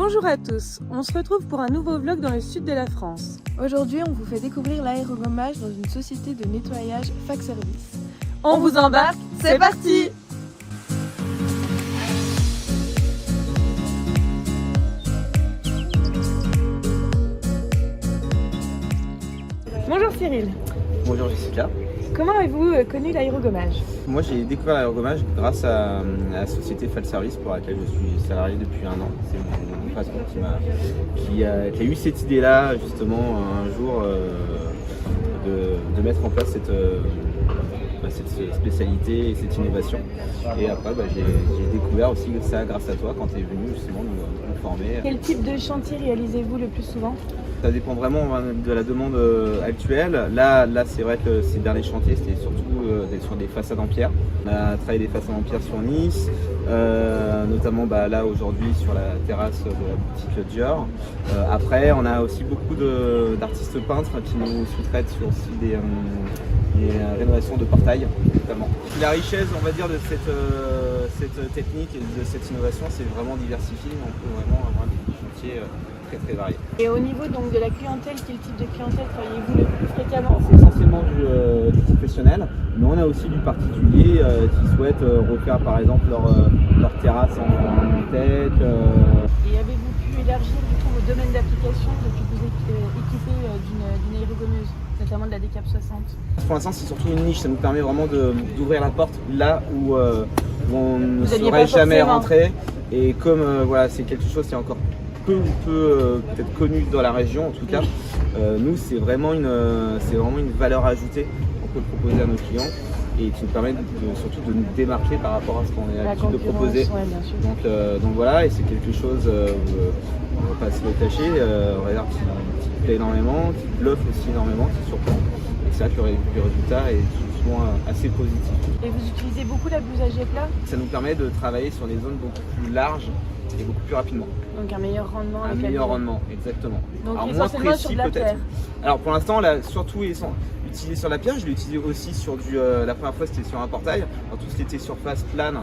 Bonjour à tous, on se retrouve pour un nouveau vlog dans le sud de la France. Aujourd'hui, on vous fait découvrir l'aérogommage dans une société de nettoyage Fac Service. On vous embarque, c'est parti! Bonjour Cyril. Bonjour Jessica. Comment avez-vous connu l'aérogommage? Moi j'ai découvert l'aérogommage grâce à la société Fac Service pour laquelle je suis salarié depuis 1 an. C'est mon patron qui a eu cette idée-là justement un jour de mettre en place cette spécialité et cette innovation. Et après j'ai découvert aussi ça grâce à toi quand tu es venu justement nous former. Quel type de chantier réalisez-vous le plus souvent? Ça dépend vraiment de la demande actuelle. Là c'est vrai que ces derniers chantiers, c'était surtout sur des façades en pierre. On a travaillé des façades en pierre sur Nice, notamment là aujourd'hui sur la terrasse de la boutique Dior. Après, on a aussi beaucoup d'artistes peintres qui nous sous-traitent sur aussi des rénovations de portails notamment. La richesse, on va dire, de cette technique et de cette innovation, c'est vraiment diversifié. On peut vraiment avoir des chantiers très variés. Et au niveau donc de la clientèle, quel type de clientèle travaillez-vous le plus fréquemment? C'est essentiellement du professionnel, mais on a aussi du particulier qui souhaitent refaire par exemple leur terrasse en tête. Et avez-vous pu élargir du coup vos domaines d'application depuis que vous êtes équipé d'une aérogommeuse, notamment de la DCAP 60? Pour l'instant c'est surtout une niche, ça nous permet vraiment d'ouvrir la porte là où on ne serait jamais rentré. Et comme voilà, c'est quelque chose qui est encore peu peut-être connu dans la région en tout cas, nous c'est vraiment une valeur ajoutée qu'on peut proposer à nos clients et qui nous permet surtout de nous démarquer par rapport à ce qu'on est l'habitude de proposer. Ouais, bien sûr. Donc voilà, et c'est quelque chose, on ne va pas se le cacher, qui plaît énormément, qui bluffe aussi énormément, qui surprend. Et c'est vrai que le résultat est souvent assez positif. Et vous utilisez beaucoup la blouse à jet plat? Ça nous permet de travailler sur des zones beaucoup plus larges et beaucoup plus rapidement. Donc un meilleur rendement. Un meilleur rendement, exactement. Donc alors, essentiellement moins précis, sur de la pierre. Alors pour l'instant, là, surtout utilisé sur la pierre, je l'ai utilisé aussi sur la première fois c'était sur un portail, dans tout ce qui était surface plane,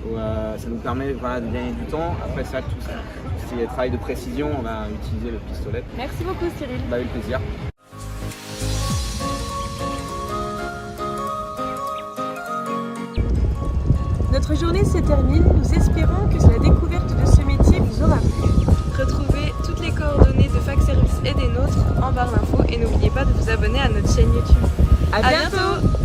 où, ça nous permet de gagner du temps. Après ça, tout ce qui est travail de précision, on a utilisé le pistolet. Merci beaucoup Cyril. Avec plaisir. Notre journée se termine, nous espérons que la découverte de ce métier vous aura plu. Retrouvez toutes les coordonnées de Fac Service et des nôtres en barre d'infos et n'oubliez pas de vous abonner à notre chaîne YouTube. À bientôt.